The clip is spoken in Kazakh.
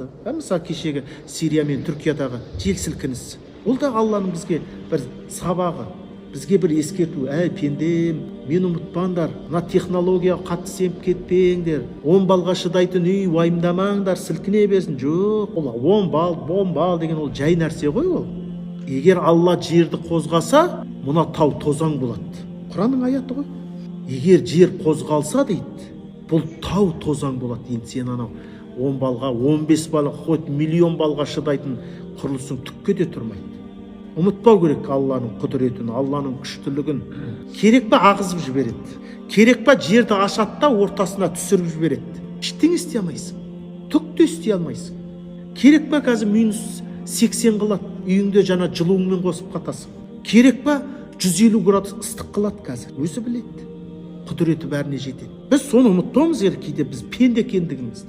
Мысалы кешегі Сирия мен Түркиядағы жер сілкініс. Ол да Алланың бізге бір сабағы, бізге бір ескерту. Әй пендем, мені ұмытпаңдар, мына технологияға қатты сеніп кетпеңдер. 10 балға шыдайтын үй уайымдамаңдар, сілкіне берсін. Жоқ, ол 10 бал деген ол жай нәрсе ғой ол. Егер Алла жерді қозғаса, мына тау тозаң болады. Құранның аяты ғой. Егер жер қозғалса дейді, бұл тау тозаң болады. Енді сен анау 10 балға, 15 балға, хоть миллион балға шыдайтын құрылысың түкке де тұрмайды. Ұмытпау керек Алланың құдіретін, Алланың күштілігін. Керек па ағызып жібереді. Керек па жерді ашады да ортасына түсіріп жібереді. Ештеңе істей алмайсың. Түк те істей алмайсың. Керек па қазір -80 қылады, үйіңде жана жылуыңмен қосып қатасың. Керек па 150 градус ыстық қылады қазір. Өзі біледі. Құдіреті бәріне жетеді. Біз соны ұмытпауымыз керек, кейде біз пенде екендігімізді.